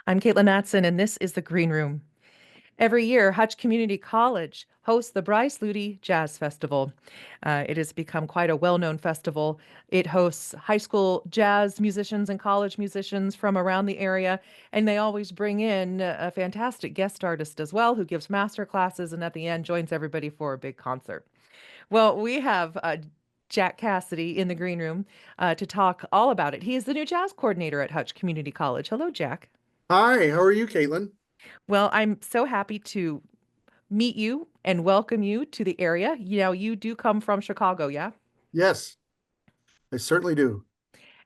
I'm Katelyn Mattson, and this is the Green Room. Every year, Hutch Community College hosts the Bryce Luty Jazz Festival. It has become quite a well-known festival. It hosts high school jazz musicians and college musicians from around the area, and they always bring in a fantastic guest artist as well, who gives master classes and at the end joins everybody for a big concert. Well, we have Jack Cassidy in the Green Room to talk all about it. He is the new jazz coordinator at Hutch Community College. Hello, Jack. Hi, how are you, Caitlin? Well, I'm so happy to meet you and welcome you to the area. You do come from Chicago, yeah? Yes, I certainly do.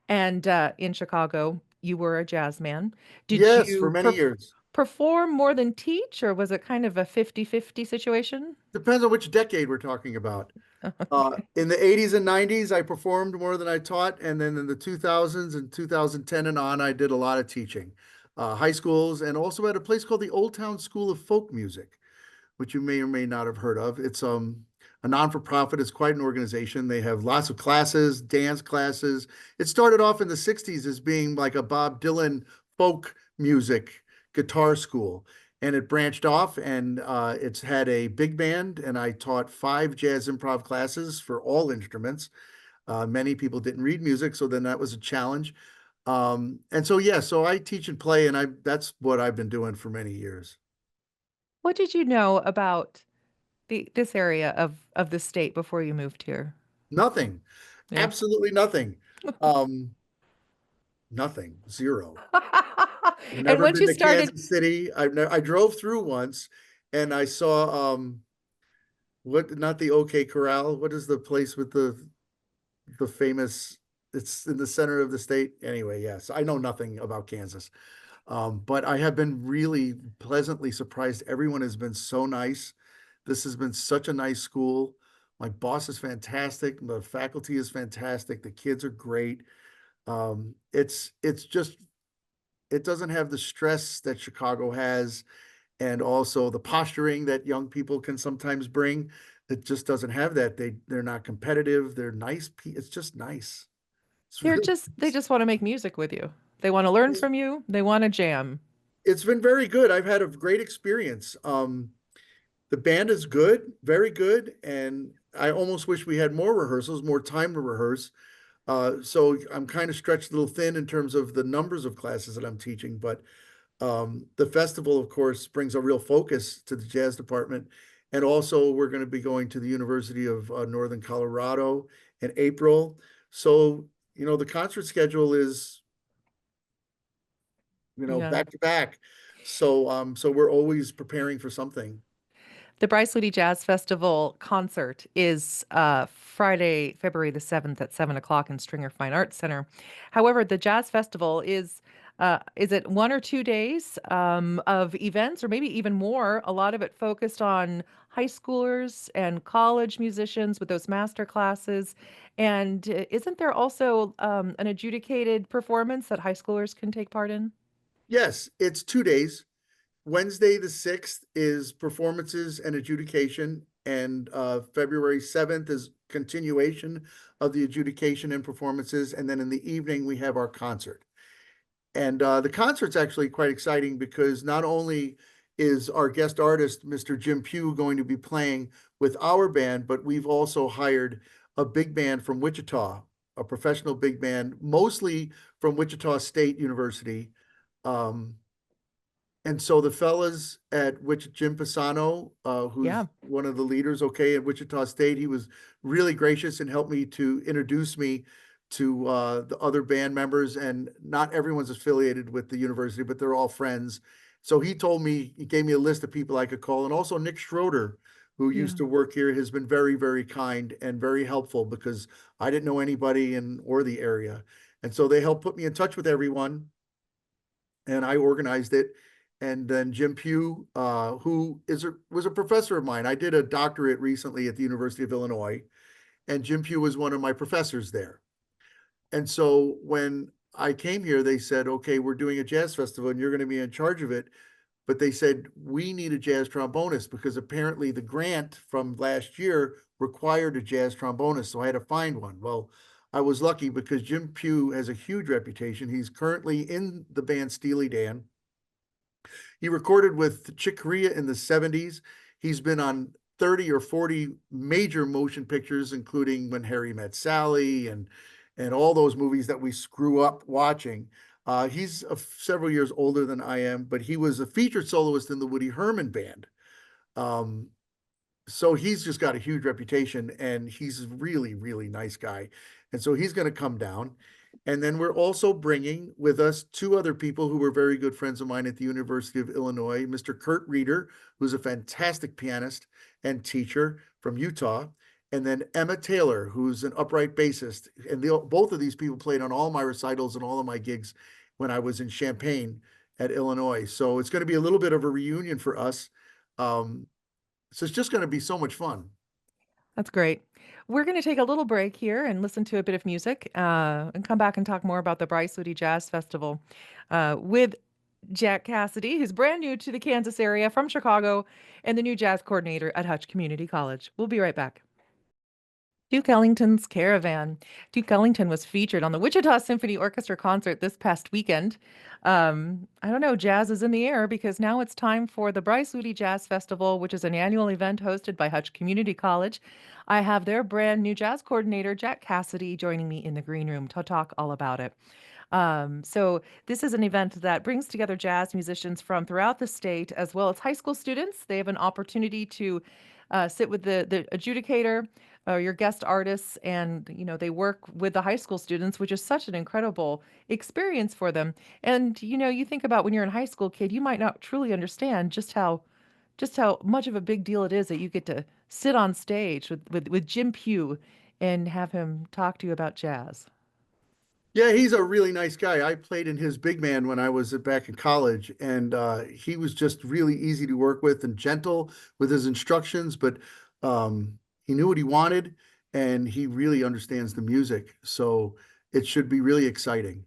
And in Chicago, you were a jazz man. Did Yes, for you many years. perform more than teach, or was it kind of a 50-50 situation? Depends on which decade we're talking about. In the 80s and 90s, I performed more than I taught. And then in the 2000s and 2010 and on, I did a lot of teaching. High schools, and also at a place called the Old Town School of Folk Music, which you may or may not have heard of. It's a non-for-profit. It's quite an organization. They have lots of classes, dance classes. It started off in the 60s as being like a Bob Dylan folk music guitar school. And it branched off, and it's had a big band, and I taught 5 jazz improv classes for all instruments. Many people didn't read music, so then that was a challenge. And so, yeah, so I teach and play, and that's what I've been doing for many years. What did you know about this area of the state before you moved here? Nothing. Yeah. Absolutely nothing. Um, Nothing. Zero. I've And never once been you to started, Kansas City. I drove through once and I saw what not the OK Corral. What is the place with the famous it's in the center of the state? Anyway, yes. I know nothing about Kansas. But I have been really pleasantly surprised. Everyone has been so nice. This has been such a nice school. My boss is fantastic. The faculty is fantastic. The kids are great. It's just it doesn't have the stress that Chicago has, and also the posturing that young people can sometimes bring. It just doesn't have that. They're not competitive. They're nice. It's just nice. It's really they nice. just want to make music with you. They want to learn from you. They want to jam. It's been very good. I've had a great experience. The band is good, very good, and I almost wish we had more rehearsals, more time to rehearse. So I'm kind of stretched a little thin in terms of the numbers of classes that I'm teaching, but the festival, of course, brings a real focus to the jazz department. And also, we're going to be going to the University of Northern Colorado in April. So, the concert schedule is, Yeah. back to back. So we're always preparing for something. The Bryce Luty Jazz Festival concert is Friday, February the 7th at 7 o'clock in Stringer Fine Arts Center. However, the Jazz Festival is it 1 or 2 days of events, or maybe even more? A lot of it focused on high schoolers and college musicians with those master classes. And isn't there also an adjudicated performance that high schoolers can take part in? Yes, it's 2 days. Wednesday, the 6th, is performances and adjudication, and February 7th is continuation of the adjudication and performances. And then in the evening, we have our concert. And the concert's actually quite exciting because not only is our guest artist, Mr. Jim Pugh, going to be playing with our band, but we've also hired a big band from Wichita, a professional big band, mostly from Wichita State University. Um, and so the fellas at which Jim Pisano, Yeah. who's one of the leaders, okay, at Wichita State, he was really gracious and helped me to introduce me to the other band members. And not everyone's affiliated with the university, but they're all friends. So he gave me a list of people I could call. And also Nick Schroeder, who used Yeah. to work here, has been very, very kind and very helpful because I didn't know anybody in or the area. And so they helped put me in touch with everyone, and I organized it. And then Jim Pugh, who was a professor of mine. I did a doctorate recently at the University of Illinois, and Jim Pugh was one of my professors there. And so when I came here, they said, "Okay, we're doing a jazz festival, and you're going to be in charge of it." But they said we need a jazz trombonist because apparently the grant from last year required a jazz trombonist. So I had to find one. Well, I was lucky because Jim Pugh has a huge reputation. He's currently in the band Steely Dan. He recorded with Chick Corea in the 70s. He's been on 30 or 40 major motion pictures, including When Harry Met Sally and all those movies that we screw up watching. He's several years older than I am, but he was a featured soloist in the Woody Herman Band. Um, so he's just got a huge reputation, and he's a really, really nice guy. And so he's going to come down. And then we're also bringing with us two other people who were very good friends of mine at the University of Illinois, Mr. Kurt Reeder, who's a fantastic pianist and teacher from Utah, and then Emma Taylor, who's an upright bassist. And both of these people played on all my recitals and all of my gigs when I was in Champaign at Illinois. So it's going to be a little bit of a reunion for us. Um, so it's just going to be so much fun. That's great. We're going to take a little break here and listen to a bit of music and come back and talk more about the Bryce Luty Jazz Festival with Jack Cassidy, who's brand new to the Kansas area from Chicago and the new jazz coordinator at Hutch Community College. We'll be right back. Duke Ellington's Caravan. Duke Ellington was featured on the Wichita Symphony Orchestra concert this past weekend. I don't know, jazz is in the air because now it's time for the Bryce Luty Jazz Festival, which is an annual event hosted by Hutch Community College. I have their brand new jazz coordinator, Jack Cassidy, joining me in the green room to talk all about it. So this is an event that brings together jazz musicians from throughout the state, as well as high school students. They have an opportunity to sit with the adjudicator, your guest artists, and they work with the high school students, which is such an incredible experience for them. And you think about when you're in high school, kid, you might not truly understand just how much of a big deal it is that you get to sit on stage with Jim Pugh and have him talk to you about jazz. Yeah, he's a really nice guy. I played in his big band when I was back in college, and he was just really easy to work with and gentle with his instructions, but he knew what he wanted, and he really understands the music. So it should be really exciting.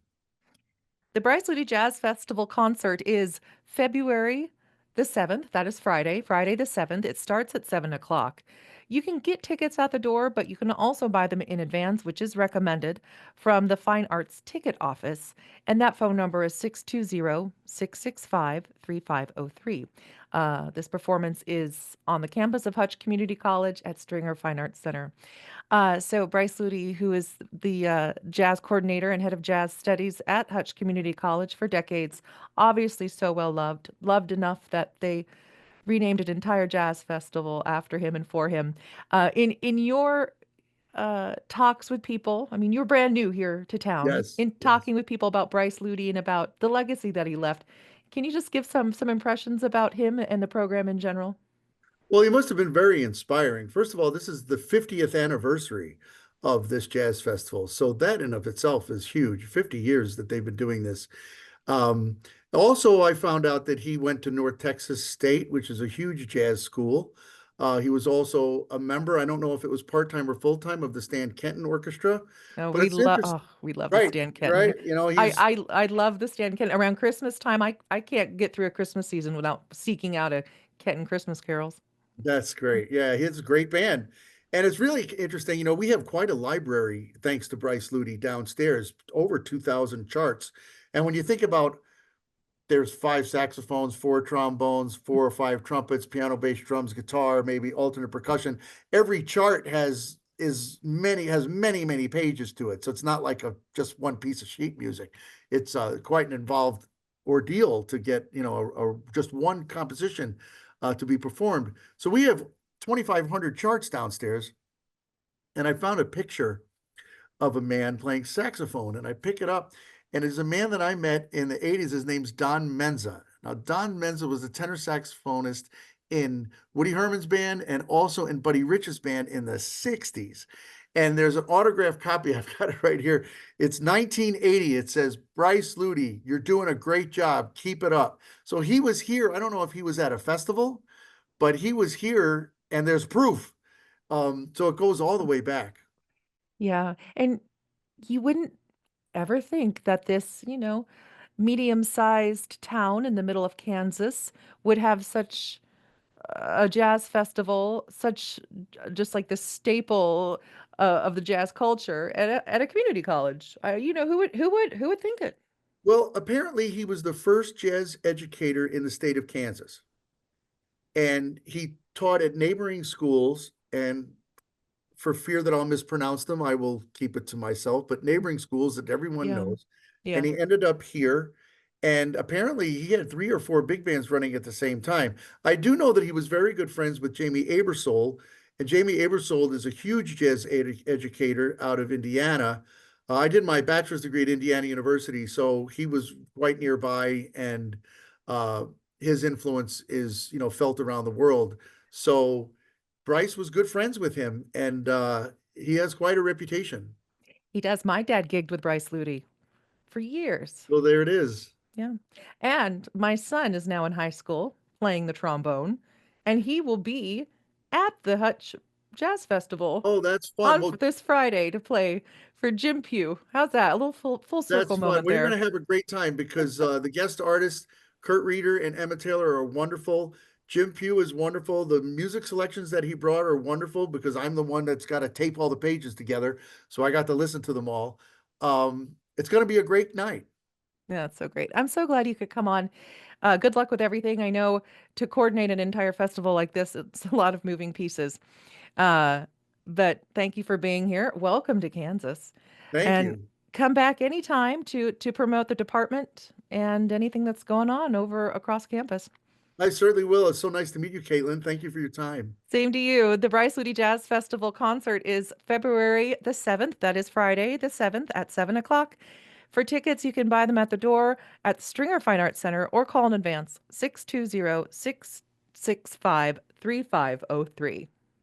The Bryce Luty Jazz Festival concert is February the 7th. That is Friday, Friday the 7th. It starts at 7 o'clock. You can get tickets at the door, but you can also buy them in advance, which is recommended from the Fine Arts Ticket Office. And that phone number is 620-665-3503. This performance is on the campus of Hutch Community College at Stringer Fine Arts Center. So Bryce Luty, who is the jazz coordinator and head of jazz studies at Hutch Community College for decades, obviously so well loved, loved enough that they renamed an entire jazz festival after him and for him. In your talks with people, I mean, you're brand new here to town. Yes, In yes. talking with people about Bryce Luty and about the legacy that he left, can you just give some impressions about him and the program in general? Well, he must have been very inspiring. First of all, this is the 50th anniversary of this jazz festival. So that in of itself is huge. 50 years that they've been doing this. Um, Also, I found out that he went to North Texas State, which is a huge jazz school. He was also a member, I don't know if it was part-time or full-time, of the Stan Kenton Orchestra, Oh, but we it's love interesting. oh, we love the Right, Stan Kenton. right. You know, I he's I I love the Stan Kenton. Around Christmas time, I can't get through a Christmas season without seeking out a Kenton Christmas carols. That's great. Yeah, he has a great band. And it's really interesting. You know, we have quite a library thanks to Bryce Luty downstairs, over 2,000 charts. And when you think about there's five saxophones, four trombones, four or five trumpets, piano, bass, drums, guitar, maybe alternate percussion. Every chart has many pages to it. So it's not like a just one piece of sheet music. It's quite an involved ordeal to get just one composition to be performed. So we have 2,500 charts downstairs, and I found a picture of a man playing saxophone, and I pick it up, and it's a man that I met in the 80s. His name's Don Menza. Now, Don Menza was a tenor saxophonist in Woody Herman's band and also in Buddy Rich's band in the 60s. And there's an autographed copy. I've got it right here. It's 1980. It says, Bryce Luty, you're doing a great job. Keep it up. So he was here. I don't know if he was at a festival, but he was here, and there's proof. So it goes all the way back. Yeah, and you wouldn't ever think that this, medium-sized town in the middle of Kansas would have such a jazz festival, such just like the staple of the jazz culture at a community college. Who would think it? Well, apparently he was the first jazz educator in the state of Kansas. And he taught at neighboring schools. And for fear that I'll mispronounce them, I will keep it to myself, but neighboring schools that everyone Yeah. knows. And Yeah. he ended up here. And apparently he had three or four big bands running at the same time. I do know that he was very good friends with Jamie Aebersold. And Jamie Aebersold is a huge jazz educator out of Indiana. I did my bachelor's degree at Indiana University, so he was quite nearby, and uh, his influence is, felt around the world. So Bryce was good friends with him, and he has quite a reputation. He does. My dad gigged with Bryce Luty for years. So there it is. Yeah. And my son is now in high school playing the trombone, and he will be at the Hutch Jazz Festival Oh, that's fun. on Well, this Friday to play for Jim Pugh. How's that? A little full circle that's fun. moment Well, you're there. going to have a great time because the guest artists, Kurt Reeder and Emma Taylor, are wonderful. Jim Pugh is wonderful. The music selections that he brought are wonderful because I'm the one that's got to tape all the pages together. So I got to listen to them all. It's going to be a great night. Yeah, that's so great. I'm so glad you could come on. Good luck with everything. I know to coordinate an entire festival like this, it's a lot of moving pieces. Uh, but thank you for being here. Welcome to Kansas, Thank and you. come back anytime to promote the department and anything that's going on over across campus. I certainly will. It's so nice to meet you, Caitlin. Thank you for your time. Same to you. The Bryce Luty Jazz Festival concert is February the 7th. That is Friday the 7th at 7 o'clock. For tickets, you can buy them at the door at the Stringer Fine Arts Center or call in advance 620 665 3503.